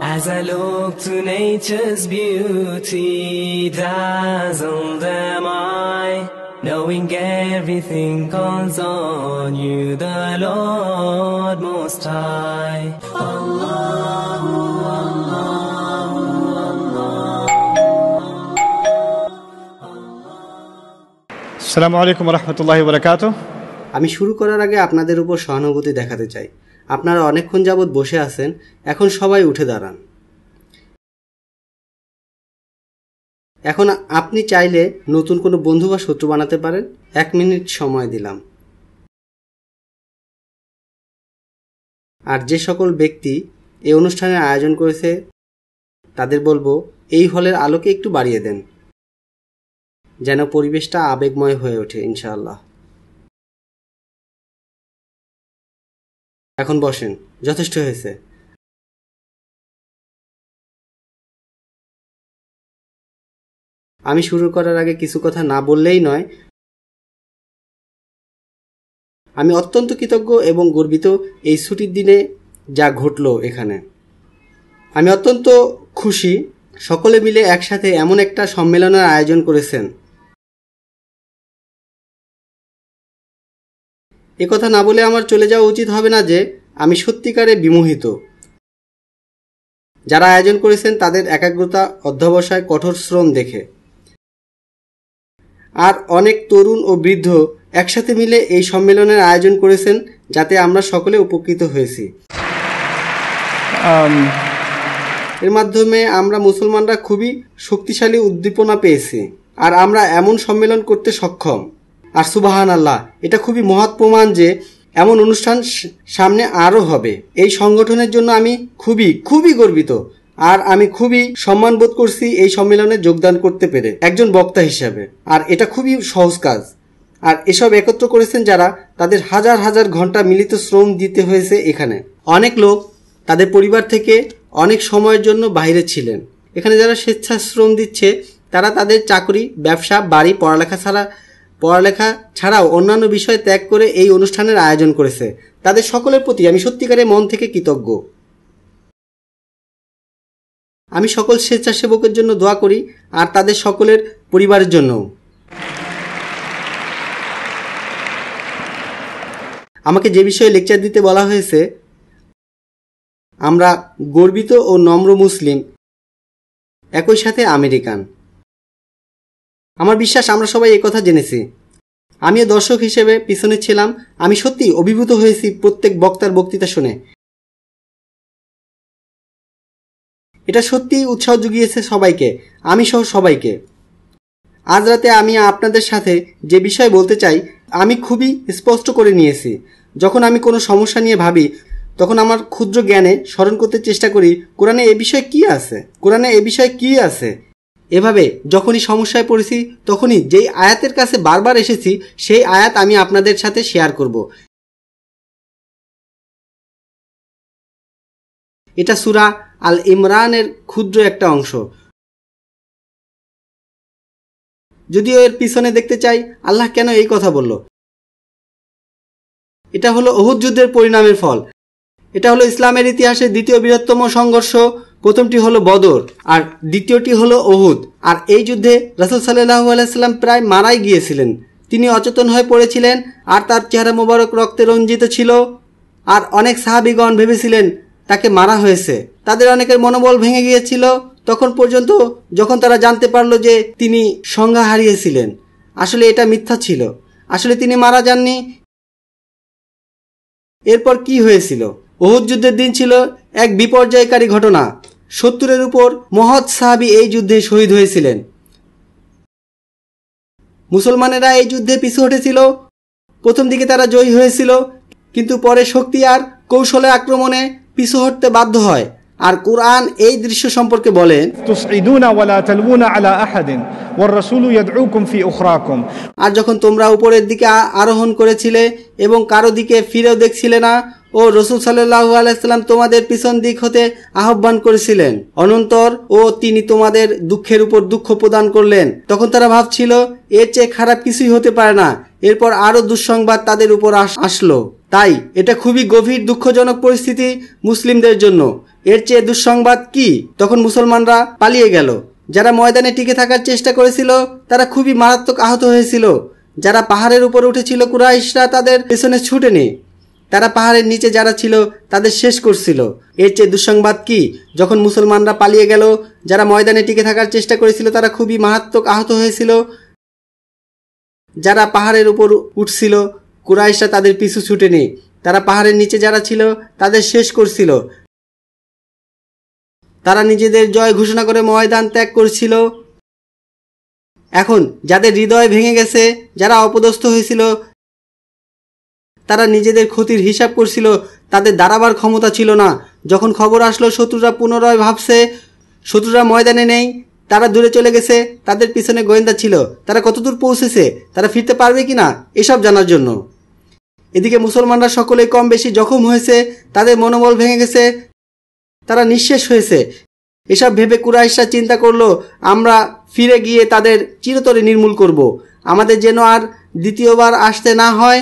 As I look to nature's beauty, dazzled am I, knowing everything calls on you, the Lord Most High. Allahu, Allahu, Allah. আসসালামু আলাইকুম ওয়া রাহমাতুল্লাহি ওয়া বারাকাতুহু। আমি শুরু করার আগে আপনাদের উপর সহানুভূতি দেখাতে চাই। আপনারা অনেকক্ষণ যাবৎ বসে আছেন, এখন সবাই উঠে দাঁড়ান। এখন আপনি চাইলে নতুন কোনো বন্ধু বা শত্রু বানাতে পারেন। 1 মিনিট সময় দিলাম। আর যে সকল ব্যক্তি এই অনুষ্ঠানের আয়োজন করেছে তাদের বলবো এই হলের আলোকে একটু বাড়িয়ে দেন, যেন পরিবেশটা আবেগময় হয়ে ওঠে ইনশাআল্লাহ। এখন বসেন, যথেষ্ট হয়েছে। আমি শুরু করার আগে কিছু কথা না বললেই নয়। আমি অত্যন্ত কৃতজ্ঞ এবং গর্বিত এই ছুটির দিনে যা ঘটলো এখানে। আমি অত্যন্ত খুশি সকলে মিলে একসাথে এমন একটা সম্মেলনের আয়োজন করেছেন। এ কথা না বলে আমার চলে যাওয়া উচিত হবে না যে আমি সত্যিকারে বিমোহিত। যারা আয়োজন করেছেন তাদের একাগ্রতা, অধ্যবসায়, কঠোর শ্রম দেখে। আর অনেক তরুণ ও বৃদ্ধ একসাথে মিলে এই সম্মেলনের আয়োজন করেছেন, যাতে আমরা সকলে উপকৃত হয়েছি। এর মাধ্যমে আমরা মুসলমানরা খুবই শক্তিশালী উদ্দীপনা পেয়েছি, আর আমরা এমন সম্মেলন করতে সক্ষম। আর সুবহানাল্লাহ, এটা খুবই মহৎ প্রমাণ যে এমন অনুষ্ঠান সামনে আরও হবে। এই সংগঠনের জন্য আমি খুবই গর্বিত, আর আমি খুবই সম্মান বোধ করছি এই সম্মেলনে যোগদান করতে পেরে একজন বক্তা হিসাবে। আর এটা খুবই সহজ কাজ। আর এসব একত্র করেছেন যারা, তাদের হাজার হাজার ঘন্টা মিলিত শ্রম দিতে হয়েছে এখানে। অনেক লোক তাদের পরিবার থেকে অনেক সময়ের জন্য বাইরে ছিলেন। এখানে যারা স্বেচ্ছাশ্রম দিচ্ছে তারা তাদের চাকরি, ব্যবসা, বাড়ি, পড়ালেখা ছাড়াও অন্যান্য বিষয় ত্যাগ করে এই অনুষ্ঠানের আয়োজন করেছে। তাদের সকলের প্রতি আমি সত্যিকারের মন থেকে কৃতজ্ঞ। আমি সকল স্বেচ্ছাসেবকের জন্য দোয়া করি, আর তাদের সকলের পরিবারের জন্য। আমাকে যে বিষয়ে লেকচার দিতে বলা হয়েছে, আমরা গর্বিত ও নম্র মুসলিম, একই সাথে আমেরিকান। আমার বিশ্বাস আমরা সবাই এই কথা জেনেছি। আমিও দর্শক হিসেবে পিছনে ছিলাম। আমি সত্যি অভিভূত হয়েছি প্রত্যেক বক্তার বক্তৃতা শুনে। এটা সত্যিই উৎসাহ জুগিয়েছে সবাইকে, আমি সহ সবাইকে। আজ রাতে আমি আপনাদের সাথে যে বিষয় বলতে চাই আমি খুবই স্পষ্ট করে নিয়েছি। যখন আমি কোনো সমস্যা নিয়ে ভাবি, তখন আমার ক্ষুদ্র জ্ঞানে স্মরণ করতে চেষ্টা করি কোরআনে এ বিষয়ে কি আছে। এভাবে যখনই সমস্যায় পড়েছি, তখনই যেই আয়াতের কাছে বারবার এসেছি সেই আয়াত আমি আপনাদের সাথে শেয়ার করব। এটা সূরা আল ইমরানের ক্ষুদ্র একটা অংশ। যদিও এর পিছনে দেখতে চাই আল্লাহ কেন এই কথা বলল। এটা হলো উহুদ যুদ্ধের পরিণামের ফল। এটা হলো ইসলামের ইতিহাসে দ্বিতীয় বৃহত্তম সংঘর্ষ। প্রথমটি হলো বদর, আর দ্বিতীয়টি হলো উহুদ। আর এই যুদ্ধে রাসূল সাল্লাল্লাহু আলাইহি সাল্লাম প্রায় মারাই গিয়েছিলেন। তিনি অচেতন হয়ে পড়েছিলেন, আর তার চেহারা মোবারক রক্তে রঞ্জিত ছিল। আর অনেক সাহাবীগণ ভেবেছিলেন তাকে মারা হয়েছে। তাদের অনেকের মনোবল ভেঙে গিয়েছিল তখন পর্যন্ত, যখন তারা জানতে পারল যে তিনি সংজ্ঞা হারিয়েছিলেন। আসলে এটা মিথ্যা ছিল, আসলে তিনি মারা যাননি। এরপর কি হয়েছিল? উহুদ যুদ্ধের দিন ছিল এক বিপর্যয়কারী ঘটনা। 70-এর উপর মহৎ সাহাবী এই যুদ্ধে শহীদ হয়েছিলেন। মুসলমানেরা এই যুদ্ধে পিছু হটেছিল। প্রথম দিকে তারা জয়ী হয়েছিল, কিন্তু পরে শক্তি আর কৌশলে আক্রমণে পিছু হটতে বাধ্য হয়। আর কুরআন এই দৃশ্য সম্পর্কে বলেন, তুসঈদুনা ওয়ালা তালউনা আলা আহাদিন ওয়ার রাসূলু ইয়াদউকুম ফি উখরাকুম। আর যখন তোমরা উপরের দিকে আরোহণ করেছিলে এবং কারো দিকে ফিরেও দেখছিলে না, ও রাসূল সাল্লাল্লাহু আলাইহি সাল্লাম তোমাদের পিছন দিক হতে আহ্বান করেছিলেন, অনন্তর ও তিনি তোমাদের দুঃখের উপর দুঃখ প্রদান করলেন। তখন তারা ভাবছিল এর চেয়ে খারাপ কিছুই হতে পারে না। এরপর আরো দুঃসংবাদ তাদের উপর আসলো। তাই এটা খুবই গভীর দুঃখজনক পরিস্থিতি মুসলিমদের জন্য। এর চেয়ে দুঃসংবাদ কি? তখন মুসলমানরা পালিয়ে গেল। যারা ময়দানে টিকে থাকার চেষ্টা করেছিল তারা খুবই মারাত্মক আহত হয়েছিল। যারা পাহাড়ের উপর উঠেছিল কুরাইশরা তাদের পেছনে ছুটেনি, তারা পাহাড়ের নিচে যারা ছিল তাদের শেষ করছিল। এর চেয়ে দুঃসংবাদ কি? যখন মুসলমানরা পালিয়ে গেল, যারা ময়দানে টিকে থাকার চেষ্টা করেছিল তারা খুবই মারাত্মক আহত হয়েছিল। যারা পাহাড়ের উপর উঠছিল কুরাইশরা তাদের পিছু ছুটেনি, তারা পাহাড়ের নিচে যারা ছিল তাদের শেষ করছিল। তারা নিজেদের জয় ঘোষণা করে ময়দান ত্যাগ করছিল। এখন যাদের হৃদয় ভেঙে গেছে, যারা অপদস্থ হয়েছিল, তারা নিজেদের ক্ষতির হিসাব করছিল, তাদের দাঁড়াবার ক্ষমতা ছিল না। যখন খবর আসলো শত্রুরা পুনরায় ভাবছে শত্রুরা ময়দানে নেই, তারা দূরে চলে গেছে, তাদের পিছনে গোয়েন্দা ছিল, তারা কতদূর পৌঁছেছে, তারা ফিরতে পারবে কিনা এসব জানার জন্য। এদিকে মুসলমানরা সকলেই কম বেশি জখম হয়েছে, তাদের মনোবল ভেঙে গেছে, তারা নিঃশেষ হয়েছে। এসব ভেবে কুরাইশরা চিন্তা করলো আমরা ফিরে গিয়ে তাদের চিরতরে নির্মূল করব, আমাদের যেন আর দ্বিতীয়বার আসতে না হয়।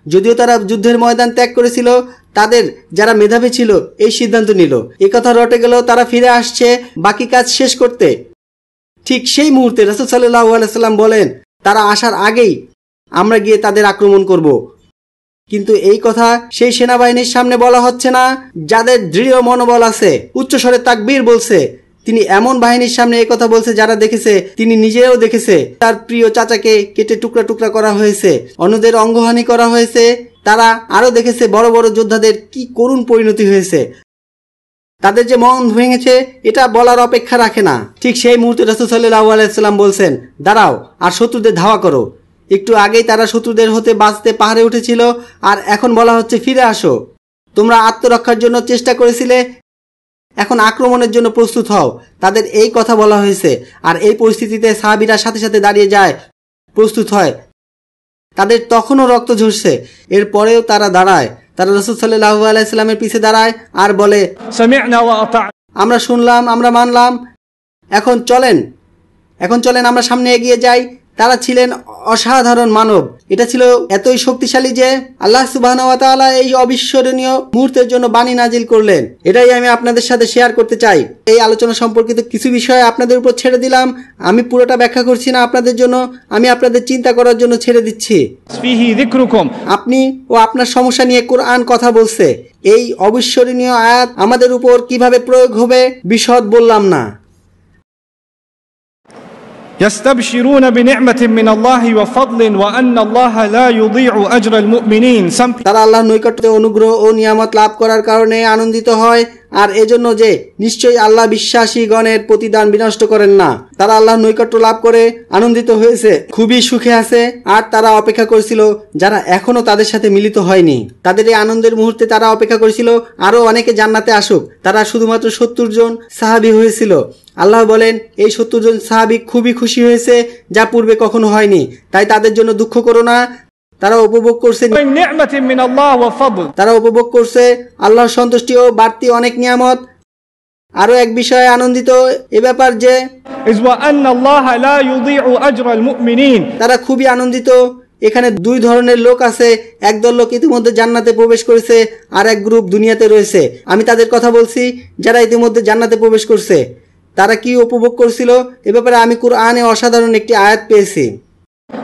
যদিও তারা যুদ্ধের ময়দান ত্যাগ করেছিল, তাদের যারা মেধাবী ছিল এই সিদ্ধান্ত নিল। এই কথা রটে গেল তারা ফিরে আসছে বাকি কাজ শেষ করতে। ঠিক সেই মুহূর্তে রাসূল সাল্লাল্লাহু আলাইহি ওয়াসাল্লাম বলেন তারা আসার আগেই আমরা গিয়ে তাদের আক্রমণ করব। কিন্তু এই কথা সেই সেনাবাহিনীর সামনে বলা হচ্ছে না যাদের দৃঢ় মনোবল আছে, উচ্চস্বরে তাকবীর বলছে। তিনি এমন বাহিনীর সামনে এই কথা বলছে যারা দেখেছে, তিনি নিজেও দেখেছে তার প্রিয় চাচাকে কেটে টুকরা টুকরা করা হয়েছে, অন্যদের অঙ্গহানি করা হয়েছে। তারা আরো দেখেছে বড় বড় যোদ্ধাদের কি করুণ পরিণতি হয়েছে। তাদের যে মন ভেঙেছে এটা বলার অপেক্ষা রাখে না। ঠিক সেই মুহূর্তে রাসূল সাল্লাল্লাহু আলাইহি ওয়াসাল্লাম বলছেন দাঁড়াও আর শত্রুদের ধাওয়া করো। একটু আগেই তারা শত্রুদের হতে বাঁচতে পাহাড়ে উঠেছিল, আর এখন বলা হচ্ছে ফিরে আসো। তোমরা আত্মরক্ষার জন্য চেষ্টা করেছিলে, এখন আক্রমণের জন্য প্রস্তুত হও। তাদের এই কথা বলা হয়েছে। আর এই পরিস্থিতিতে সাহাবীরা সাথে সাথে দাঁড়িয়ে যায়, প্রস্তুত হয়। তাদের তখনও রক্ত ঝরছে, এরপরেও তারা দাঁড়ায়। তারা রাসূল সাল্লাল্লাহু আলাইহি সাল্লামের পিছে দাঁড়ায় আর বলে سمعنا وأطعنا আমরা শুনলাম, আমরা মানলাম, এখন চলেন আমরা সামনে এগিয়ে যাই। তারা ছিলেন অসাধারণ মানব। এটা ছিল এতই শক্তিশালী যে আল্লাহ সুবহানাহু ওয়া তাআলা এই অবিস্মরণীয় মুহূর্তের জন্য বাণী নাজিল করলেন। এটাই আমি আপনাদের সাথে শেয়ার করতে চাই। এই আলোচনা সম্পর্কিত কিছু বিষয় আপনাদের উপর ছেড়ে দিলাম। আমি পুরোটা ব্যাখ্যা করছি না আপনাদের জন্য, আমি আপনাদের চিন্তা করার জন্য ছেড়ে দিচ্ছি। فيه ذكركم আপনি ও আপনার সমস্যা নিয়ে কোরআন কথা বলছে। এই অবিস্মরণীয় আয়াত আমাদের উপর কিভাবে প্রয়োগ হবে বিশদ বললাম না। يستبشرون بنعمة من الله وفضل وأن الله لا يضيع أجر المؤمنين. তারা আল্লাহর নৈকট্যে অনুগ্রহ ও নিয়ামত লাভ করার কারণে আনন্দিত হয়, আর এজন্য যে নিশ্চয়ই আল্লাহ বিশ্বাসী গণের প্রতিদান বিনষ্ট করেন না। তারা আল্লাহর নৈকট্য লাভ করে আনন্দিত হয়েছে, খুবই সুখে আছে, আর তারা অপেক্ষা করেছিল যারা এখনো তাদের সাথে মিলিত হয়নি। তাদের এই আনন্দের মুহূর্তে তারা অপেক্ষা করেছিল আরো অনেকে জান্নাতে আসুক। তারা শুধুমাত্র 70 জন সাহাবী হয়েছিল। আল্লাহ বলেন এই 70 জন সাহাবী খুবই খুশি হয়েছে, যা পূর্বে কখনো হয়নি। তাই তাদের জন্য দুঃখ করো না। তারা উপভোগ করছে نعمة من الله وفضل. তারা উপভোগ করছে আল্লাহর সন্তুষ্টি ও বাড়তি অনেক নিয়ামত। আরো এক বিষয়ে আনন্দিত এ ব্যাপার যে إذ وأن الله لا يضيع أجر المؤمنين. তারা খুবই আনন্দিত। এখানে দুই ধরনের লোক আছে, একদল লোক ইতিমধ্যে জান্নাতে প্রবেশ করেছে, আর এক গ্রুপ দুনিয়াতে রয়েছে। আমি তাদের কথা বলছি যারা ইতিমধ্যে জান্নাতে প্রবেশ করছে। তারা কি উপভোগ করছিল এ ব্যাপারে আমি কুরআনে অসাধারণ একটি আয়াত পেয়েছি।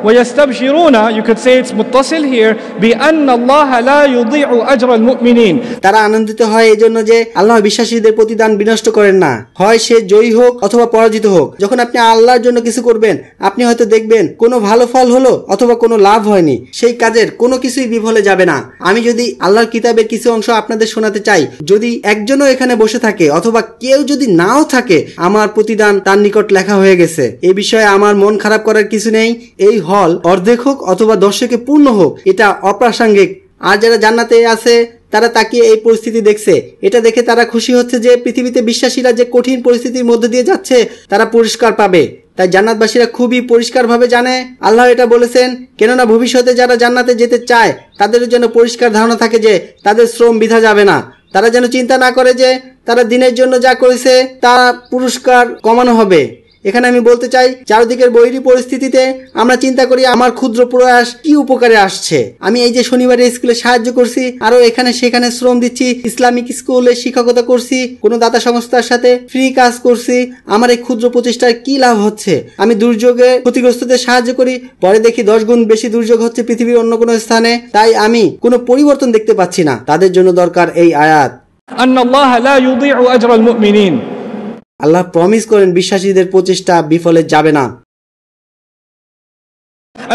ويستبشرون, you could say it's متصل here, بأن الله لا يضيع أجر المؤمنين. তারা আনন্দিত হয় এই জন্য যে আল্লাহ বিশ্বাসীদের প্রতিদান বিনষ্ট করেন না, হয় সে জয়ী হোক অথবা পরাজিত হোক। যখন আপনি আল্লাহর জন্য কিছু করবেন, আপনি হয়তো দেখবেন কোনো ভালো ফল হলো অথবা কোনো লাভ হয়নি, সেই কাজের কোনো কিছুই বিফলে যাবে না। আমি যদি আল্লাহর কিতাবের কিছু অংশ আপনাদের শোনাতে চাই, যদি একজনও এখানে বসে থাকে অথবা কেউ যদি নাও থাকে, আমার প্রতিদান তার নিকট লেখা হয়ে গেছে। এই বিষয়ে আমার মন খারাপ করার কিছু নেই। এই হল অর্ধেক হোক অথবা দর্শকে পূর্ণ হোক, এটা অপ্রাসঙ্গিক। আর যারা জান্নাতে আছে তারা তাকিয়ে এই পরিস্থিতি দেখছে, এটা দেখে তারা খুশি হচ্ছে যে পৃথিবীতে বিশ্বাসীরা যে কঠিন পরিস্থিতির মধ্যে দিয়ে যাচ্ছে তারা পুরস্কার পাবে। তাই জান্নাতবাসীরা খুবই পরিষ্কারভাবে জানে আল্লাহ এটা বলেছেন, কেননা ভবিষ্যতে যারা জান্নাতে যেতে চায় তাদের যেন পরিষ্কার ধারণা থাকে যে তাদের শ্রম বৃথা যাবে না। তারা যেন চিন্তা না করে যে তারা দিনের জন্য যা করেছে তার পুরস্কার কমানো হবে। এখানে আমি বলতে চাই, চারদিকের বৈরী পরিস্থিতিতে আমরা চিন্তা করি আমার ক্ষুদ্র প্রয়াস কি উপকারে আসছে। আমি এই যে শনিবারে স্কুলে সাহায্য করছি, আরো এখানে সেখানে শ্রম দিচ্ছি, ইসলামিক স্কুলে শিক্ষকতা করছি, কোনো দাতা সংস্থার সাথে ফ্রি কাজ করছি, আমার এই ক্ষুদ্র প্রচেষ্টার কি লাভ হচ্ছে? আমি দুর্যোগে ক্ষতিগ্রস্তদের সাহায্য করি, পরে দেখি 10 গুণ বেশি দুর্যোগ হচ্ছে পৃথিবীর অন্য কোনো স্থানে, তাই আমি কোনো পরিবর্তন দেখতে পাচ্ছি না। তাদের জন্য দরকার এই আয়াত, আন্নাল্লাহা লা ইউযিউ আজরাল মুমিনিন। আল্লাহ প্রমিস করেন বিশ্বাসীদের প্রচেষ্টা বিফলে যাবে না।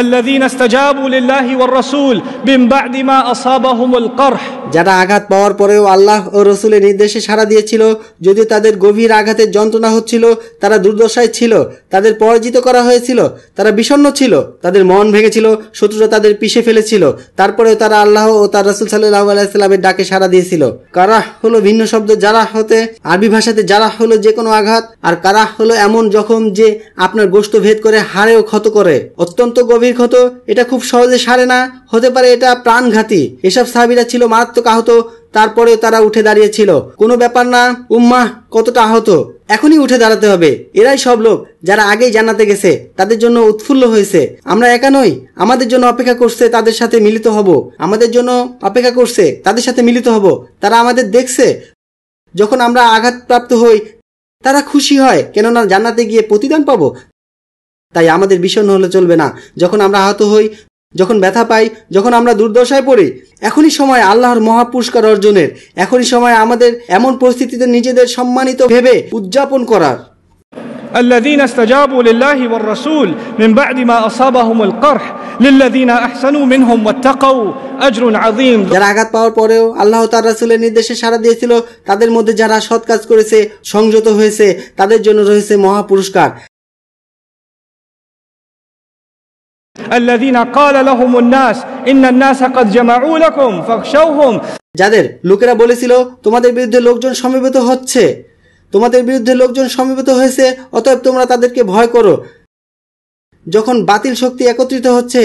الذين استجابوا لله والرسول من بعد ما أصابهم القرح, যারা আঘাত পাওয়ার পরেও আল্লাহ ও রসুলের নির্দেশে সাড়া দিয়েছিল, যদিও তাদের গভীর আঘাতের যন্ত্রণা হচ্ছিল, তারা দুর্দশায় ছিল, তাদের পরাজিত করা হয়েছিল, তারা বিষণ্ণ ছিল, তাদের মন ভেঙেছিল, শত্রুরা তাদের পিষে ফেলেছিল, তারপরেও তারা আল্লাহ ও তার রাসূল সাল্লাল্লাহু আলাইহি সাল্লামের ডাকে সাড়া দিয়েছিল। কারাহ হলো ভিন্ন শব্দ জারাহ হতে, আরবি ভাষাতে জারাহ হলো যে কোনো আঘাত, আর কারাহ হলো এমন জখম যে আপনার গোশত ভেদ করে হাড়েও ক্ষত করে, অত্যন্ত গভীর ক্ষত। এটা খুব সহজে সারে না, হতে পারে এটা প্রাণঘাতী। এসব সাহাবীরা ছিল মারাত্মক আহত, তারপরেও তারা উঠে দাঁড়িয়েছিল। কোনো ব্যাপার না, উম্মাহ কতটা আহত, এখনই উঠে দাঁড়াতে হবে। এরাই সব লোক যারা আগেই জান্নাতে গেছে, তাদের জন্য উৎফুল্ল হয়েছে। আমরা একা নই, আমাদের জন্য অপেক্ষা করছে, তাদের সাথে মিলিত হব। আমাদের জন্য অপেক্ষা করছে, তাদের সাথে মিলিত হব। তারা আমাদের দেখছে, যখন আমরা আঘাতপ্রাপ্ত হই তারা খুশি হয়, কেননা জান্নাতে গিয়ে প্রতিদান পাবো। তাই আমাদের বিষণ্ণ হলে চলবে না। যখন আমরা আহত হই, যখন ব্যথা পাই, যখন আমরা দুর্দশায় পড়ি, এখনই সময় আল্লাহর মহাপুরস্কার অর্জনের। এখনই সময় আমাদের এমন পরিস্থিতিতে নিজেদের সম্মানিত ভেবে উদযাপন করার। الذين استجابوا لله والرسول من بعد ما أصابهم القرح للذين أحسنوا منهم واتقوا أجر عظيم। যারা আঘাত পাওয়ার পরেও আল্লাহ তার রাসূলের নির্দেশে সাড়া দিয়েছিল, তাদের মধ্যে যারা সৎ কাজ করেছে, সংযত হয়েছে, তাদের জন্য রয়েছে মহাপুরস্কার। الذين قال لهم الناس إن الناس قد جمعوا لكم فاخشوهم, যাদের লোকেরা বলেছিল তোমাদের বিরুদ্ধে লোকজন সমবেত হচ্ছে, তোমাদের বিরুদ্ধে লোকজন সমবেত হয়েছে, অতএব তোমরা তাদেরকে ভয় করো। যখন বাতিল শক্তি একত্রিত হচ্ছে,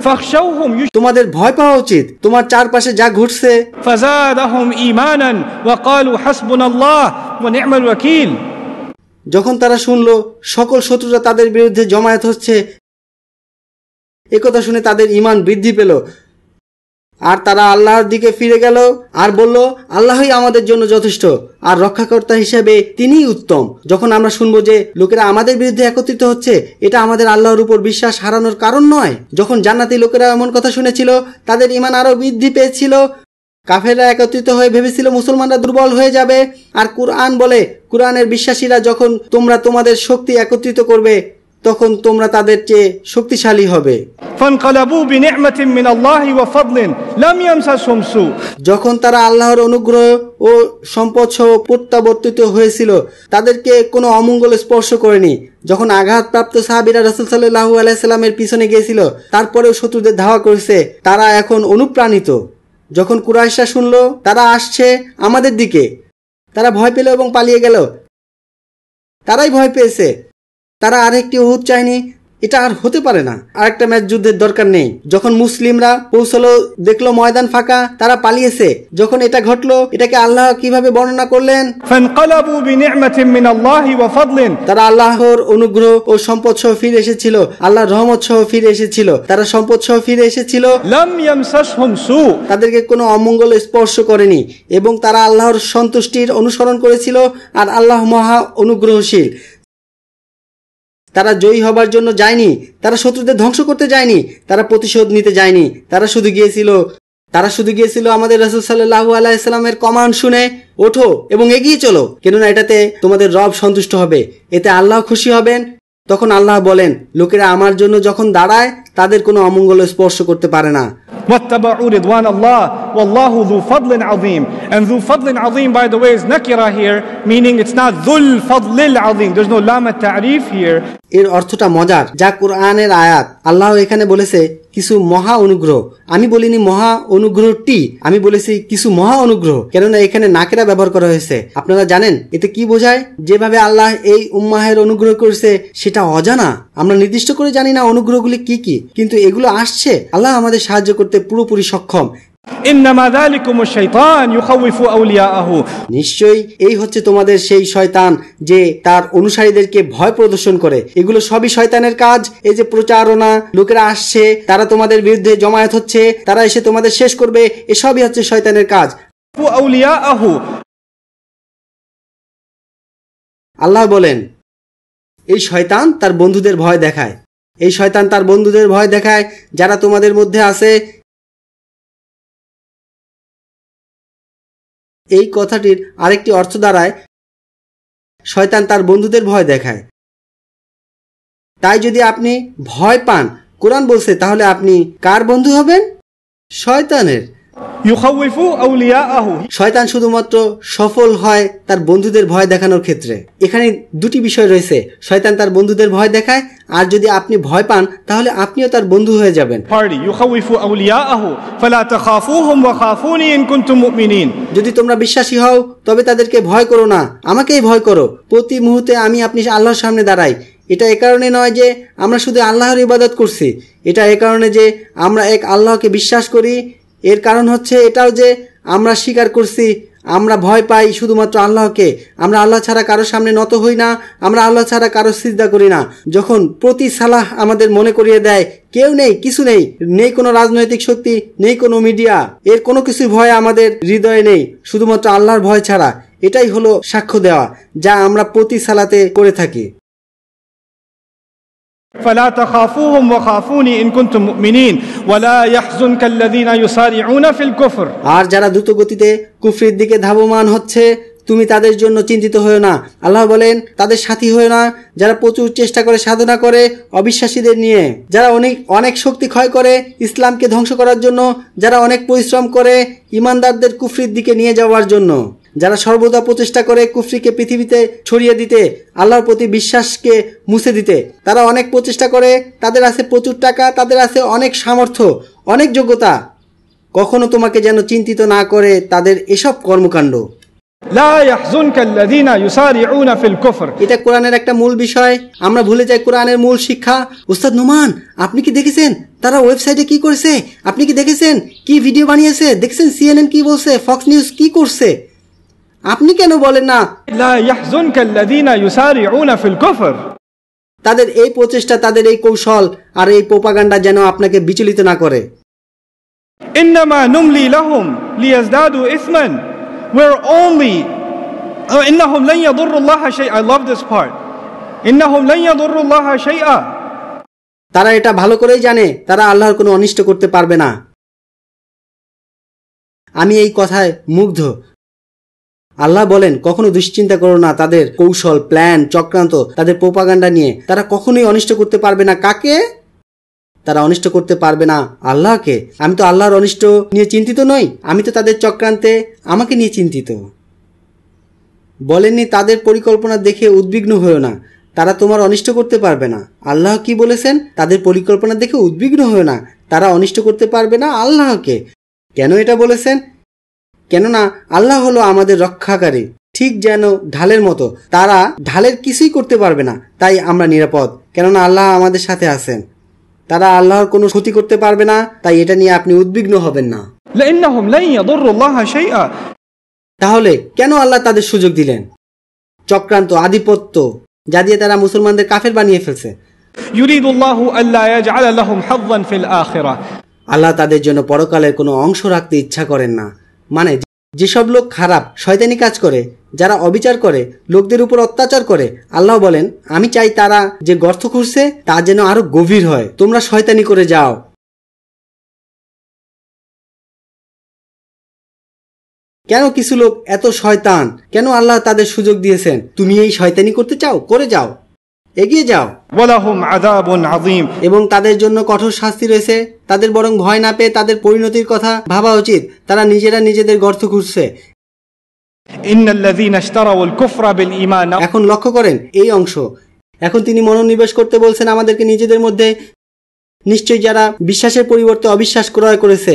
فاخشوهم তোমাদের ভয় পাওয়া উচিত। তোমার চারপাশে যা ঘটছে, فزادهم إيمانا وقالوا حسبنا الله ونعم الوكيل, যখন তারা শুনলো সকল শত্রুরা তাদের বিরুদ্ধে জমায়েত হচ্ছে, একথা শুনে তাদের ঈমান বৃদ্ধি পেল, আর তারা আল্লাহর দিকে ফিরে গেল আর বলল, আল্লাহই আমাদের জন্য যথেষ্ট, আর রক্ষাকর্তা হিসেবে তিনিই উত্তম। যখন আমরা শুনবো যে লোকেরা আমাদের বিরুদ্ধে একত্রিত হচ্ছে, এটা আমাদের আল্লাহর উপর বিশ্বাস হারানোর কারণ নয়। যখন জান্নাতি লোকেরা এমন কথা শুনেছিল, তাদের ঈমান আরো বৃদ্ধি পেয়েছিল। কাফেররা একত্রিত হয়ে ভেবেছিল মুসলমানরা দুর্বল হয়ে যাবে, আর কুরআন বলে, কুরআনের বিশ্বাসীরা যখন তোমরা তোমাদের শক্তি একত্রিত করবে, তখন তোমরা তাদের চেয়ে শক্তিশালী হবে। فانقلبوا بنعمة من الله وفضل لم يمسسهم سوء, যখন তারা আল্লাহর অনুগ্রহ ও সম্পদ সহ প্রত্যাবর্তিত হয়েছিল, তাদেরকে কোনো অমঙ্গল স্পর্শ করেনি। যখন আঘাতপ্রাপ্ত সাহাবীরা রাসূল সাল্লাল্লাহু আলাইহি সাল্লামের পিছনে গিয়েছিল, তারপরেও শত্রুদের ধাওয়া করেছে, তারা এখন অনুপ্রাণিত। যখন কুরাইশরা শুনল তারা আসছে আমাদের দিকে, তারা ভয় পেল এবং পালিয়ে গেল। তারাই ভয় পেয়েছে, তারা আরেকটি উহুদ চায়নি, এটা আর হতে পারে না। আরেকটা ম্যাচ যুদ্ধের দরকার নেই। যখন মুসলিমরা পৌঁছলো, দেখলো ময়দান ফাঁকা, তারা পালিয়েছে। যখন এটা ঘটলো, এটাকে আল্লাহ কিভাবে বর্ণনা করলেন? فانقلبوا بنعمة من الله وفضل, তারা আল্লাহর অনুগ্রহ ও সম্পদ সহ ফিরে এসেছিল, আল্লাহর রহমত সহ ফিরে এসেছিল, তারা সম্পদ সহ ফিরে এসেছিল, لم يمسسهم سوء, তাদেরকে কোনো অমঙ্গল স্পর্শ করেনি, এবং তারা আল্লাহর সন্তুষ্টির অনুসরণ করেছিল, আর আল্লাহ মহা অনুগ্রহশীল। তারা জয়ী হবার জন্য যায়নি, তারা শত্রুদের ধ্বংস করতে যায়নি, তারা প্রতিশোধ নিতে যায়নি। তারা শুধু গিয়েছিল আমাদের রাসূল সাল্লাল্লাহু আলাইহি সাল্লামের কমান্ড শুনে, ওঠো এবং এগিয়ে চলো, কেননা এটাতে তোমাদের রব সন্তুষ্ট হবে, এতে আল্লাহ খুশি হবেন। তখন আল্লাহ বলেন, লোকেরা আমার জন্য যখন দাঁড়ায়, তাদের কোনো অমঙ্গল স্পর্শ করতে পারে না। واتبعوا رضوان الله والله ذو فضل عظيم, and ذو فضل عظيم by the way is nakira here, meaning it's not ذو الفضل العظيم, there's no lam at-ta'rif here. এর অর্থটা মজার, যা কুরআনের আয়াত। আল্লাহ এখানে বলেছে কিছু মহা অনুগ্রহ। আমি বলিনি মহা অনুগ্রহটি, আমি বলেছি কিছু মহা অনুগ্রহ, কেননা এখানে নাকেরা ব্যবহার করা হয়েছে। আপনারা জানেন এতে কি বোঝায়? যেভাবে আল্লাহ এই উম্মাহের অনুগ্রহ করেছে সেটা অজানা। আমরা নির্দিষ্ট করে জানি না অনুগ্রহগুলি কি কি, কিন্তু এগুলো আসছে। আল্লাহ আমাদের সাহায্য করতে পুরোপুরি সক্ষম। إنما ذلكم الشيطان يخوف أولياءه. নিশ্চয়ই এই হচ্ছে তোমাদের সেই শয়তান যে তার অনুসারীদেরকে ভয় প্রদর্শন করে। এগুলো সবই শয়তানের কাজ। এই যে প্রচারণা, লোকেরা আসছে, তারা তোমাদের বিরুদ্ধে জমায়েত হচ্ছে, তারা এসে তোমাদের শেষ করবে, এসবই হচ্ছে শয়তানের কাজ। أولياءه. আল্লাহ বলেন এই শয়তান তার বন্ধুদের ভয় দেখায়। এই শয়তান তার বন্ধুদের ভয় দেখায় যারা তোমাদের মধ্যে আছে। এই কথাটির আরেকটি অর্থ দাঁড়ায় শয়তান তার বন্ধুদের ভয় দেখায়। তাই যদি আপনি ভয় পান, কোরআন বলছে, তাহলে আপনি কার বন্ধু হবেন? শয়তানের। يخوف أولياءه. শয়তান শুধুমাত্র সফল হয় তার বন্ধুদের ভয় দেখানোর ক্ষেত্রে। এখানে দুটি বিষয় রয়েছে, শয়তান তার বন্ধুদের ভয় দেখায়, আর যদি আপনি ভয় পান তাহলে আপনিও তার বন্ধু হয়ে যাবেন। Party. يخوف أولياءه فلا تخافوهم وخافوني إن كنتم مؤمنين. যদি তোমরা বিশ্বাসী হও তবে তাদেরকে ভয় করো না, আমাকেই ভয় করো। প্রতি মুহূর্তে আমি আপনি আল্লাহর সামনে দাঁড়াই। এটা এ কারণে নয় যে আমরা শুধু আল্লাহর ইবাদত করছি, এটা এ কারণে যে আমরা এক আল্লাহকে বিশ্বাস করি। এর কারণ হচ্ছে এটাও যে আমরা স্বীকার করছি আমরা ভয় পাই শুধুমাত্র আল্লাহকে। আমরা আল্লাহ ছাড়া কারোর সামনে নত হই না, আমরা আল্লাহ ছাড়া কারো সিজদা করি না। যখন প্রতি সালাহ আমাদের মনে করিয়ে দেয় কেউ নেই, কিছু নেই, নেই কোনো রাজনৈতিক শক্তি, নেই কোনো মিডিয়া, এর কোনো কিছুর ভয় আমাদের হৃদয়ে নেই, শুধুমাত্র আল্লাহর ভয় ছাড়া, এটাই হলো সাক্ষ্য দেওয়া যা আমরা প্রতি সালাতে করে থাকি। فلا تخافوهم وخافوني إن كنتم مؤمنين ولا يحزنك الذين يسارعون في الكفر. আর যারা দ্রুত গতিতে কুফরির দিকে ধাবমান হচ্ছে তুমি তাদের জন্য চিন্তিত হও না। আল্লাহ বলেন তাদের সাথী হও না যারা প্রচুর চেষ্টা করে, সাধনা করে অবিশ্বাসীদের নিয়ে, যারা অনেক শক্তি ক্ষয় করে ইসলামকে ধ্বংস করার জন্য, যারা অনেক পরিশ্রম করে ঈমানদারদের কুফরির দিকে নিয়ে যাওয়ার জন্য, যারা সর্বদা প্রচেষ্টা করে কুফরিকে পৃথিবীতে ছড়িয়ে দিতে, আল্লাহর প্রতি বিশ্বাসকে মুছে দিতে। তারা অনেক প্রচেষ্টা করে, তাদের আছে প্রচুর টাকা, তাদের আছে অনেক সামর্থ্য, অনেক যোগ্যতা। কখনো তোমাকে যেন চিন্তিত না করে তাদের এসব কর্মকাণ্ড। لا يحزنك الذين يسارعون في الكفر. এটা কোরআনের একটা মূল বিষয়। আমরা ভুলে যাই কোরআনের মূল শিক্ষা। উস্তাদ নোমান, আপনি কি দেখেছেন তারা ওয়েবসাইটে কি করেছে? আপনি কি দেখেছেন কি ভিডিও বানিয়েছে? দেখেছেন CNN কি বলছে? ফক্স নিউজ কি করছে? আপনি কেন বলেন না لا يحزنك الذين يسارعون في الكفر. তাদের এই প্রচেষ্টা, তাদের এই কৌশল আর এই প্রোপাগান্ডা যেন আপনাকে বিচলিত না করে। إنما نملي لهم ليزدادوا إثما. We're only إنهم لن يضروا الله شيئا. I love this part. إنهم لن يضروا الله شيئا. তারা এটা ভালো করেই জানে তারা আল্লাহর কোনো অনিষ্ট করতে পারবে না। আমি এই কথায় মুগ্ধ। আল্লাহ বলেন কখনো দুশ্চিন্তা করো না তাদের কৌশল, প্ল্যান, চক্রান্ত, তাদের প্রোপাগান্ডা নিয়ে। তারা কখনোই অনিষ্ট করতে পারবে না। কাকে? তারা অনিষ্ট করতে পারবে না আল্লাহকে। আমি তো আল্লাহর অনিষ্ট নিয়ে চিন্তিত নই, আমি তো তাদের চক্রান্তে আমাকে নিয়ে চিন্তিত। বলেননি তাদের পরিকল্পনা দেখে উদ্বিগ্ন হয়েও না, তারা তোমার অনিষ্ট করতে পারবে না। আল্লাহ কি বলেছেন? তাদের পরিকল্পনা দেখে উদ্বিগ্ন হয়েও না, তারা অনিষ্ট করতে পারবে না আল্লাহকে। কেন এটা বলেছেন? কেননা আল্লাহ হলো আমাদের রক্ষাকারী, ঠিক যেন ঢালের মতো। তারা ঢালের কিছুই করতে পারবে না, তাই আমরা নিরাপদ, কেননা আল্লাহ আমাদের সাথে আছেন। তারা আল্লাহর কোনো ক্ষতি করতে পারবে না, তাই এটা নিয়ে আপনি উদ্বিগ্ন হবেন না। لأنهم لن يضروا الله شيئا. তাহলে কেন আল্লাহ তাদের সুযোগ দিলেন? চক্রান্ত, আধিপত্য, যা দিয়ে তারা মুসলমানদের কাফের বানিয়ে ফেলছে। يريد الله ألا يجعل لهم حظا في الآخرة. আল্লাহ তাদের জন্য পরকালের কোনো অংশ রাখতে ইচ্ছা করেন না। মানে যেসব লোক খারাপ, শয়তানি কাজ করে, যারা অবিচার করে, লোকদের উপর অত্যাচার করে, আল্লাহ বলেন আমি চাই তারা যে গর্ত খুঁড়ছে তা যেন আরো গভীর হয়। তোমরা শয়তানি করে যাও। কেন কিছু লোক এত শয়তান? কেন আল্লাহ তাদের সুযোগ দিয়েছেন? তুমি এই শয়তানি করতে চাও, করে যাও, এগিয়ে যাও। ওয়ালাহুম আযাবুন আযীম। এবং তাদের জন্য কঠোর শাস্তি রয়েছে। তাদের বরং ভয় না পেয়ে তাদের পরিণতির কথা ভাবা উচিত। তারা নিজেরা নিজেদের গর্ত খুঁড়ছে। ইন্নাল্লাযীনা ইশতারাউল কুফরা বিল ঈমান। এখন লক্ষ্য করেন এই অংশ। এখন তিনি মনোনিবেশ করতে বলছেন আমাদেরকে নিজেদের মধ্যে। নিশ্চয়ই যারা বিশ্বাসের পরিবর্তে অবিশ্বাস ক্রয় করেছে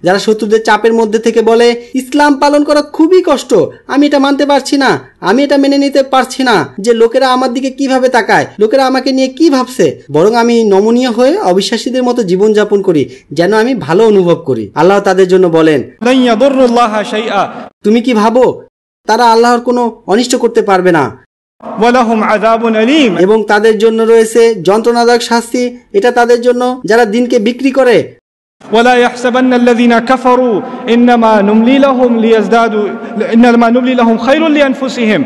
যারা শত্রুদের চাপের মধ্যে থেকে বলে ইসলাম পালন করা খুবই কষ্ট, আমি এটা মানতে পারছি না, আমি এটা মেনে নিতে পারছি না যে লোকেরা আমার দিকে কিভাবে তাকায়, লোকেরা আমাকে নিয়ে কি ভাবছে, বরং আমি নমনীয় হয়ে অবিশ্বাসীদের মতো জীবন যাপন করি যেন আমি ভালো অনুভব করি। আল্লাহ তাদের জন্য বলেন, لن يضروا الله شيئا তুমি কি ভাবো তারা আল্লাহর কোনো অনিষ্ট করতে পারবে না? ولهم عذاب أليم এবং তাদের জন্য রয়েছে যন্ত্রণাদায়ক শাস্তি, এটা তাদের জন্য যারা দিনকে বিক্রি করে। ولا يحسبن الذين كفروا إنما نملي لهم ليزدادوا إنما نملي لهم خير لأنفسهم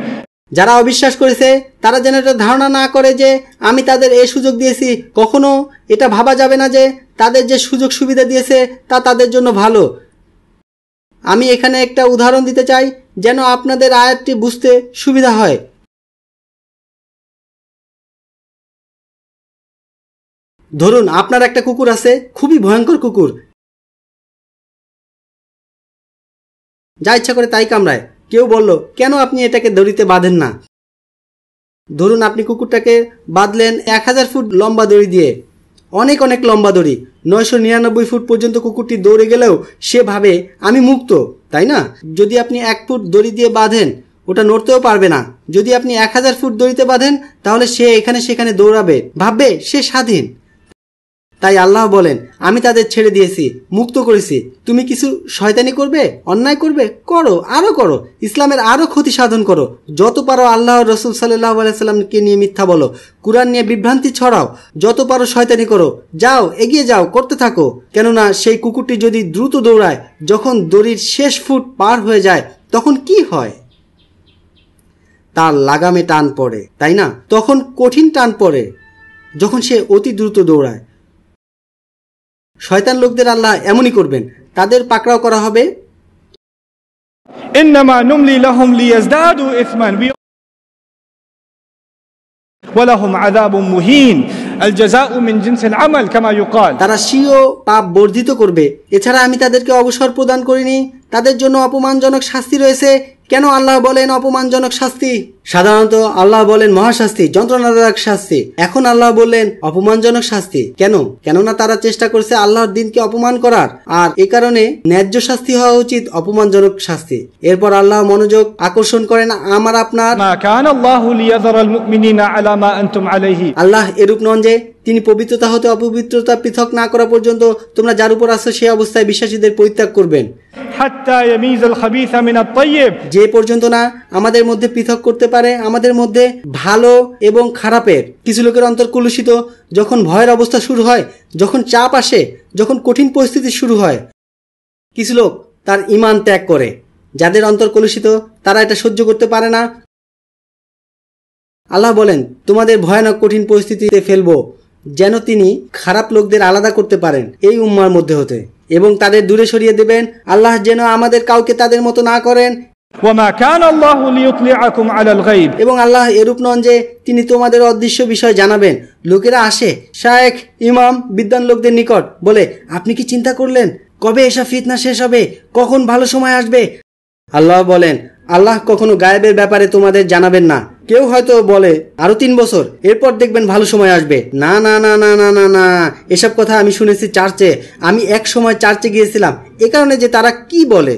যারা অবিশ্বাস করেছে তারা যেন এটা ধারণা না করে যে আমি তাদের এই সুযোগ দিয়েছি। কখনো এটা ভাবা যাবে না যে তাদের যে সুযোগ সুবিধা দিয়েছে তা তাদের জন্য ভালো। আমি এখানে একটা উদাহরণ দিতে চাই যেন আপনাদের আয়াতটি বুঝতে সুবিধা হয়। ধরুন আপনার একটা কুকুর আছে, খুবই ভয়ঙ্কর কুকুর, যা ইচ্ছা করে তাই কামড়ায়। কেউ বলল কেন আপনি এটাকে দড়িতে বাঁধেন না? ধরুন আপনি কুকুরটাকে বাঁধলেন 1000 ফুট লম্বা দড়ি দিয়ে, অনেক অনেক লম্বা দড়ি, 999 ফুট পর্যন্ত কুকুরটি দৌড়ে গেলেও সে ভাবে আমি মুক্ত, তাই না? যদি আপনি 1 ফুট দড়ি দিয়ে বাঁধেন ওটা নড়তেও পারবে না। যদি আপনি 1000 ফুট দড়িতে বাঁধেন তাহলে সে এখানে সেখানে দৌড়াবে, ভাববে সে স্বাধীন। তাই আল্লাহ বলেন আমি তাদের ছেড়ে দিয়েছি, মুক্ত করেছি। তুমি কিছু শয়তানি করবে, অন্যায় করবে, করো, আরো করো, ইসলামের আরো ক্ষতি সাধন করো, যত পারো আল্লাহ রসুল সাল্লাল্লাহু আলাইহি সাল্লামকে নিয়ে মিথ্যা বলো, কুরআন নিয়ে বিভ্রান্তি ছড়াও, যত পারো শয়তানি করো, যাও এগিয়ে যাও, করতে থাকো। কেননা সেই কুকুরটি যদি দ্রুত দৌড়ায়, যখন দড়ির শেষ ফুট পার হয়ে যায় তখন কি হয়? তার লাগামে টান পড়ে, তাই না? তখন কঠিন টান পড়ে যখন সে অতি দ্রুত দৌড়ায়। শয়তান লোকদের আল্লাহ এমনই করবেন, তাদের পাকড়াও করা হবে। إنما نملي لهم ليزدادوا إثما ولهم عذاب مهين الجزاء من جنس العمل كما يقال তারা স্বীয় পাপ বর্ধিত করবে। এছাড়া আমি তাদেরকে অবসর প্রদান করিনি, তাদের জন্য অপমানজনক শাস্তি রয়েছে। কেন আল্লাহ বলেন অপমানজনক শাস্তি? সাধারণত আল্লাহ বলেন মহাশাস্তি, যন্ত্রণাদায়ক শাস্তি। এখন আল্লাহ বললেন অপমানজনক শাস্তি। কেন? কেননা তারা চেষ্টা করছে আল্লাহর দ্বীনকে অপমান করার, আর এ কারণে ন্যায্য শাস্তি হওয়া উচিত অপমানজনক শাস্তি। এরপর আল্লাহ মনোযোগ আকর্ষণ করেন আমার আপনার। ما كان الله ليذر المؤمنين على ما أنتم عليه আল্লাহ এরূপ নন যে তিনি পবিত্রতা হতে অপবিত্রতা পৃথক না করা পর্যন্ত তোমরা যার উপর আছো সে অবস্থায় বিশ্বাসীদের পরিত্যাগ করবেন। حتى يميز الخبيث من الطيب যে পর্যন্ত না আমাদের মধ্যে পৃথক করতে পারে আমাদের মধ্যে ভালো এবং খারাপের। কিছু লোকের অন্তর কলুষিত যখন ভয়ের অবস্থা শুরু হয়, যখন চাপ আসে, যখন কঠিন পরিস্থিতি শুরু হয়। কিছু লোক তার ঈমান ত্যাগ করে। যাদের অন্তর কলুষিত তারা এটা সহ্য করতে পারে না। আল্লাহ বলেন তোমাদের ভয়ানক কঠিন পরিস্থিতিতে ফেলবো যেন তিনি খারাপ লোকদের আলাদা করতে পারেন এই উম্মার মধ্যে হতে, এবং তাদের দূরে সরিয়ে দেবেন। আল্লাহ যেন আমাদের কাউকে তাদের মতো না করেন। وما كان الله ليطلعكم على الغيب এবং আল্লাহ এরূপ নন যে তিনি তোমাদের অদৃশ্য বিষয় জানাবেন। লোকেরা আসে শায়েখ, ইমাম, বিদ্বান লোকদের নিকট, বলে আপনি কি চিন্তা করলেন কবে এসব ফিতনা শেষ হবে, কখন ভালো সময় আসবে? আল্লাহ বলেন আল্লাহ কখনো গায়েবের ব্যাপারে তোমাদের জানাবেন না। কেউ হয়তো বলে আরো 3 বছর, এরপর দেখবেন ভালো সময় আসবে। না না না না না না না, এসব কথা আমি শুনেছি চার্চে। আমি এক সময় চার্চে গিয়েছিলাম, এ কারণে যে তারা কি বলে।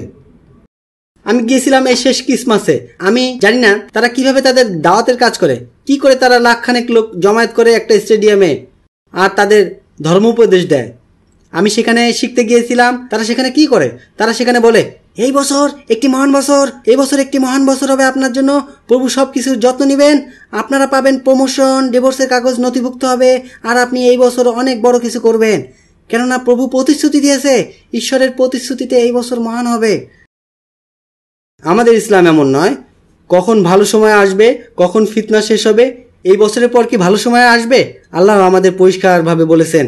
আমি গিয়েছিলাম এই শেষ ক্রিসমাসে। আমি জানি না তারা কিভাবে তাদের দাওয়াতের কাজ করে, কি করে তারা লাখখানেক লোক জমায়েত করে একটা স্টেডিয়ামে আর তাদের ধর্ম উপদেশ দেয়। আমি সেখানে শিখতে গিয়েছিলাম। তারা সেখানে কি করে? তারা সেখানে বলে এই বছর একটি মহান বছর, এই বছর একটি মহান বছর হবে আপনার জন্য, প্রভু সব কিছুর যত্ন নেবেন, আপনারা পাবেন প্রমোশন, ডিভোর্সের কাগজ নথিভুক্ত হবে, আর আপনি এই বছর অনেক বড় কিছু করবেন, কেননা প্রভু প্রতিশ্রুতি দিয়েছে, ঈশ্বরের প্রতিশ্রুতিতে এই বছর মহান হবে। আমাদের ইসলাম এমন নয়। কখন ভালো সময় আসবে, কখন ফিতনা শেষ হবে, এই বছরের পর কি ভালো সময় আসবে? আল্লাহ আমাদের পরিষ্কারভাবে বলেছেন।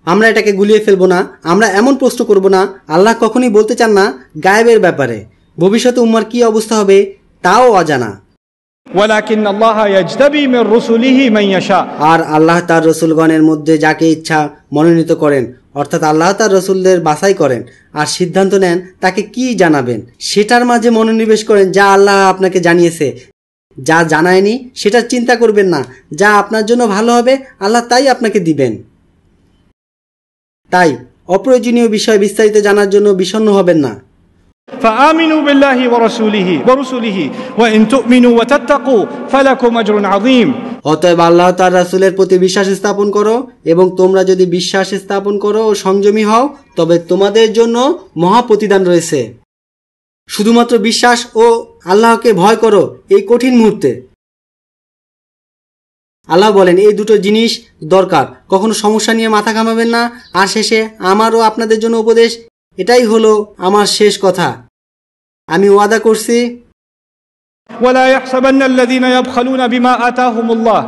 আমরা এটাকে গুলিয়ে ফেলবো না, আমরা এমন প্রশ্ন করব না। আল্লাহ কখনোই বলতে চান না গায়েবের ব্যাপারে। ভবিষ্যতে উম্মার কি অবস্থা হবে তাও অজানা। ولكن الله يجتبي من رسله من يشاء আর আল্লাহ তার রসুলগণের মধ্যে যাকে ইচ্ছা মনোনীত করেন, অর্থাৎ আল্লাহ তার রসুলদের বাছাই করেন আর সিদ্ধান্ত নেন তাকে কি জানাবেন। সেটার মাঝে মনোনিবেশ করেন যা আল্লাহ আপনাকে জানিয়েছে। যা জানায়নি সেটার চিন্তা করবেন না। যা আপনার জন্য ভালো হবে আল্লাহ তাই আপনাকে দিবেন। তাই অপ্রয়োজনীয় বিষয় বিস্তারিত জানার জন্য বিষণ্ণ হবেন না। فآمنوا بالله ورسوله وإن تؤمنوا وتتقوا فلكم أجر عظيم। অতএব আল্লাহ তার রাসূলের প্রতি বিশ্বাস স্থাপন করো এবং তোমরা যদি বিশ্বাস স্থাপন করো ও সংযমী হও তবে তোমাদের জন্য মহা প্রতিদান রয়েছে। শুধুমাত্র বিশ্বাস ও আল্লাহকে ভয় করো এই কঠিন মুহূর্তে। আল্লাহ বলেন এই দুটো জিনিস দরকার, কখনো সমস্যা নিয়ে মাথা ঘামাবেন না। আর শেষে আমারও আপনাদের জন্য উপদেশ, এটাই হলো আমার শেষ কথা। আমি ওয়াদা করছি, ولا يحسبن الذين يبخلون بما آتاهم الله।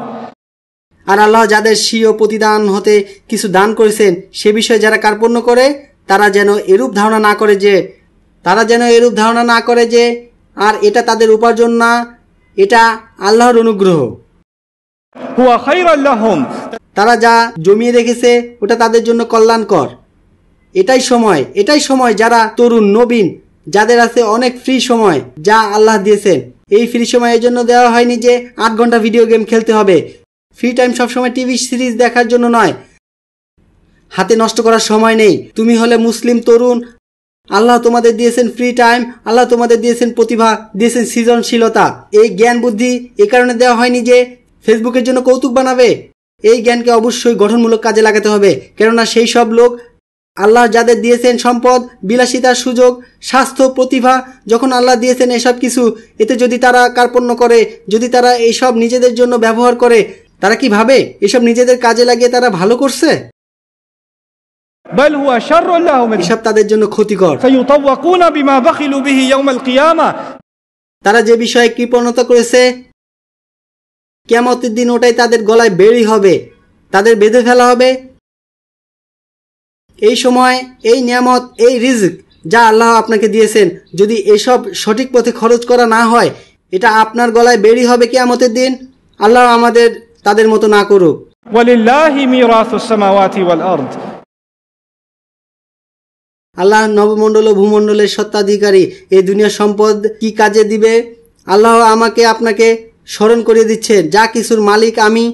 আর আল্লাহ যাদের স্বীয় প্রতিদান হতে কিছু দান করেছেন সে বিষয়ে যারা কার্পণ্য করে তারা যেন এরূপ ধারণা না করে যে আর এটা তাদের উপার্জন না, এটা আল্লাহর অনুগ্রহ। هو خير لهم। তারা যা জমিয়ে রেখেছে ওটা তাদের জন্য কল্যাণকর। এটাই সময় যারা তরুণ নবীন, যাদের আছে অনেক ফ্রি সময় যা আল্লাহ দিয়েছেন। এই ফ্রি সময় এর জন্য দেওয়া হয়নি যে 8 ঘন্টা ভিডিও গেম খেলতে হবে। ফ্রি টাইম সবসময় টিভি সিরিজ দেখার জন্য নয়, হাতে নষ্ট করার সময় নেই। তুমি হলে মুসলিম তরুণ, আল্লাহ তোমাদের দিয়েছেন ফ্রি টাইম, আল্লাহ তোমাদের দিয়েছেন প্রতিভা, দিয়েছেন সৃজনশীলতা। এই জ্ঞান বুদ্ধি এ কারণে দেওয়া হয়নি যে ফেসবুকের জন্য কৌতুক বানাবে। এই জ্ঞানকে অবশ্যই গঠনমূলক কাজে লাগাতে হবে, কেননা সেই সব লোক আল্লাহ যাদের দিয়েছেন সম্পদ, বিলাসিতার সুযোগ, স্বাস্থ্য, প্রতিভা, যখন আল্লাহ দিয়েছেন এসব কিছু, এতে যদি তারা কার্পণ্য করে, যদি তারা এইসব নিজেদের জন্য ব্যবহার করে, তারা কি ভাবে এসব নিজেদের কাজে লাগিয়ে তারা ভালো করছে? بل هو شر لهم। এসব তাদের জন্য ক্ষতিকর। سيطوقون بما بخلوا به يوم القيامة। তারা যে বিষয়ে কৃপণতা করেছে কিয়ামতের দিন ওটাই তাদের গলায় বেড়ি হবে, তাদের বেঁধে ফেলা হবে। এই সময় এই নিয়ামত, এই রিজক যা আল্লাহ আপনাকে দিয়েছেন, যদি এসব সঠিক পথে খরচ করা না হয় এটা আপনার গলায় বেড়ি হবে কিয়ামতের দিন। আল্লাহ আমাদের তাদের মতো না করুক। ওয়ালিল্লাহি মিরাসুস সামাওয়াতি ওয়াল আরদ। আল্লাহ নবমণ্ডল ও ভূমণ্ডলের সত্ত্বাধিকারী। এই দুনিয়ার সম্পদ কি কাজে দিবে? আল্লাহ আমাকে আপনাকে স্মরণ করিয়ে দিচ্ছেন, যা কিছুর মালিক আমি,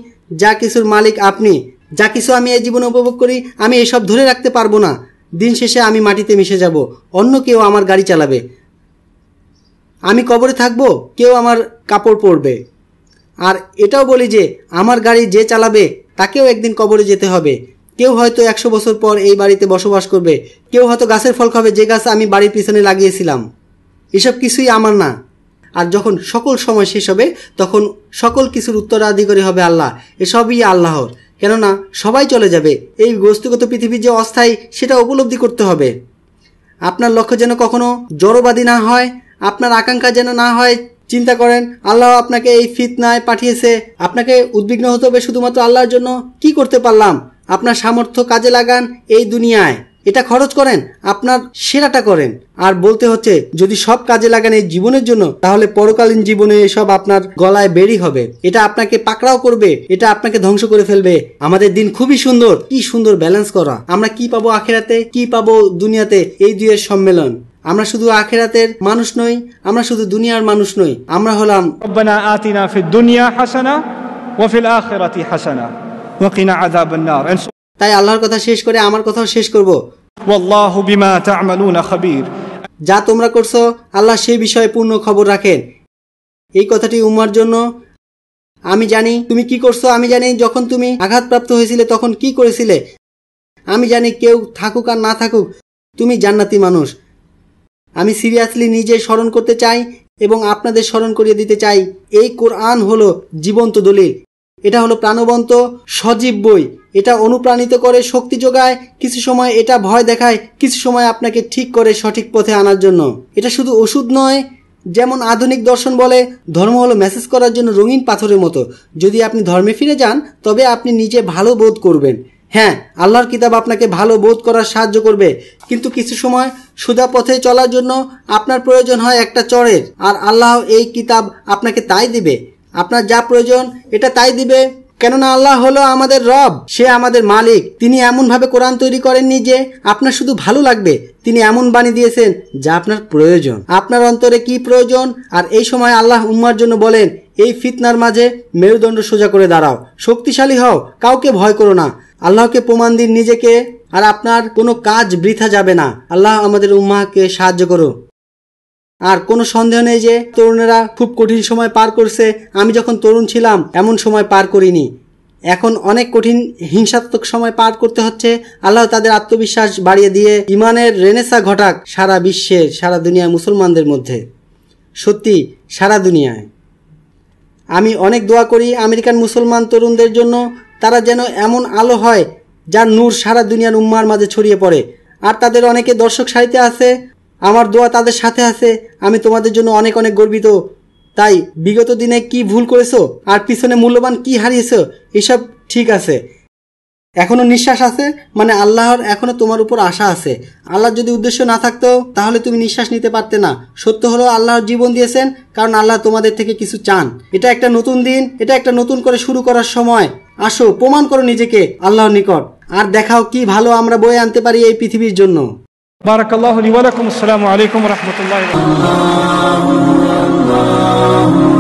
যা কিছুর মালিক আপনি। যা কিছু আমি এই জীবনে উপভোগ করি আমি এসব ধরে রাখতে পারবো না। দিন শেষে আমি মাটিতে মিশে যাব, অন্য কেউ আমার গাড়ি চালাবে। আমি কবরে থাকবো, কেউ আমার কাপড় পরবে। আর এটাও বলি যে আমার গাড়ি যে চালাবে তাকেও একদিন কবরে যেতে হবে। কেউ হয়তো 100 বছর পর এই বাড়িতে বসবাস করবে, কেউ হয়তো গাছের ফল খাবে যে গাছ আমি বাড়ির পিছনে লাগিয়েছিলাম। এসব কিছুই আমার না। আর যখন সকল সময় শেষ হবে তখন সকল কিছুর উত্তরাধিকারী হবে আল্লাহ। এসবই আল্লাহর, কেননা সবাই চলে যাবে। এই বস্তুগত পৃথিবী যে অস্থায়ী সেটা উপলব্ধি করতে হবে। আপনার লক্ষ্য যেন কখনো জড়বাদী না হয়, আপনার আকাঙ্ক্ষা যেন না হয় চিন্তা করেন আল্লাহ আপনাকে এই ফিতনায় পাঠিয়েছে, আপনাকে উদ্বিগ্ন হতে হবে শুধুমাত্র আল্লাহর জন্য। কি করতে পারলাম? আপনার সামর্থ্য কাজে লাগান, এই দুনিয়ায় এটা খরচ করেন, আপনার সেরাটা করেন। আর বলতে হচ্ছে যদি সব কাজে লাগান এই জীবনের জন্য, তাহলে পরকালীন জীবনে এসব আপনার গলায় বেড়ি হবে। এটা আপনাকে পাকড়াও করবে, এটা আপনাকে ধ্বংস করে ফেলবে। আমাদের দিন খুবই সুন্দর, কি সুন্দর ব্যালেন্স করা। আমরা কি পাবো আখিরাতে, কি পাবো দুনিয়াতে, এই দুইয়ের সম্মেলন। আমরা শুধু আখিরাতের মানুষ নই, আমরা শুধু দুনিয়ার মানুষ নই, আমরা হলাম রব্বানা আতিনা ফিদ দুনিয়া হাসানা ওয়া ফিল আখিরাতি হাসানা ওয়া কিনা আযাবান নার। তাই আল্লাহর কথা শেষ করে আমার কথাও শেষ করব। ওয়াল্লাহু বিমা তা'মালুনা খাবীর। যা তোমরা করছো আল্লাহ সেই বিষয়ে পূর্ণ খবর রাখেন। এই কথাটি উম্মার জন্য। আমি জানি তুমি কি করছো, আমি জানি যখন তুমি আঘাতপ্রাপ্ত হয়েছিলে তখন কি করেছিলে। আমি জানি কেউ থাকুক আর না থাকুক তুমি জান্নাতি মানুষ। আমি সিরিয়াসলি নিজে স্মরণ করতে চাই এবং আপনাদের স্মরণ করিয়ে দিতে চাই, এই কোরআন হলো জীবন্ত দলিল। এটা হলো প্রাণবন্ত সজীব বই। এটা অনুপ্রাণিত করে, শক্তি যোগায়, কিছু সময় এটা ভয় দেখায়, কিছু সময় আপনাকে ঠিক করে সঠিক পথে আনার জন্য। এটা শুধু ওষুধ নয়। যেমন আধুনিক দর্শন বলে ধর্ম হলো মেসেজ করার জন্য রঙিন পাথরের মতো। যদি আপনি ধর্মে ফিরে যান তবে আপনি নিজে ভালো বোধ করবেন। হ্যাঁ, আল্লাহর কিতাব আপনাকে ভালো বোধ করার সাহায্য করবে, কিন্তু কিছু সময় সোজা পথে চলার জন্য আপনার প্রয়োজন হয় একটা চড়ের। আর আল্লাহ এই কিতাব আপনাকে তাই দিবে। আপনার যা প্রয়োজন এটা তাই দিবে, কেননা আল্লাহ হলো আমাদের রব, সে আমাদের মালিক। তিনি এমন ভাবে কোরআন তৈরি করেননি যে আপনার শুধু ভালো লাগবে, তিনি এমন বাণী দিয়েছেন যা আপনার প্রয়োজন। আপনার অন্তরে কি প্রয়োজন? আর এই সময় আল্লাহ উম্মার জন্য বলেন, এই ফিতনার মাঝে মেরুদণ্ড সোজা করে দাঁড়াও, শক্তিশালী হও, কাউকে ভয় করো না। আল্লাহকে প্রমাণ দিন নিজেকে, আর আপনার কোনো কাজ বৃথা যাবে না। আল্লাহ আমাদের উম্মাহকে সাহায্য করো। আর কোনো সন্দেহ নেই যে তরুণেরা খুব কঠিন সময় পার করছে। আমি যখন তরুণ ছিলাম এমন সময় পার করিনি। এখন অনেক কঠিন হিংসাত্মক সময় পার করতে হচ্ছে। আল্লাহ তাদের আত্মবিশ্বাস বাড়িয়ে দিয়ে ইমানের রেনেসা ঘটাক সারা বিশ্বের, সারা দুনিয়ার মুসলমানদের মধ্যে, সত্যি সারা দুনিয়ায়। আমি অনেক দোয়া করি আমেরিকান মুসলমান তরুণদের জন্য, তারা যেন এমন আলো হয় যার নূর সারা দুনিয়ার উম্মার মাঝে ছড়িয়ে পড়ে। আর তাদের অনেকে দর্শক সারিতে আছে, আমার দোয়া তাদের সাথে আছে। আমি তোমাদের জন্য অনেক অনেক গর্বিত। তাই বিগত দিনে কি ভুল করেছো আর পিছনে মূল্যবান কি হারিয়েছো এসব ঠিক আছে, এখনো নিঃশ্বাস আছে, মানে আল্লাহর এখনো তোমার উপর আশা আছে। আল্লাহর যদি উদ্দেশ্য না থাকতো তাহলে তুমি নিঃশ্বাস নিতে পারতে না। সত্য হলো আল্লাহর জীবন দিয়েছেন কারণ আল্লাহ তোমাদের থেকে কিছু চান। এটা একটা নতুন দিন, এটা একটা নতুন করে শুরু করার সময়। আসো প্রমাণ করো নিজেকে আল্লাহর নিকট, আর দেখাও কি ভালো আমরা বয়ে আনতে পারি এই পৃথিবীর জন্য। বারাকাল্লাহু লি ওয়া লাকুম। আসসালামু আলাইকুম ওয়া রাহমাতুল্লাহি ওয়া বারাকাতুহু।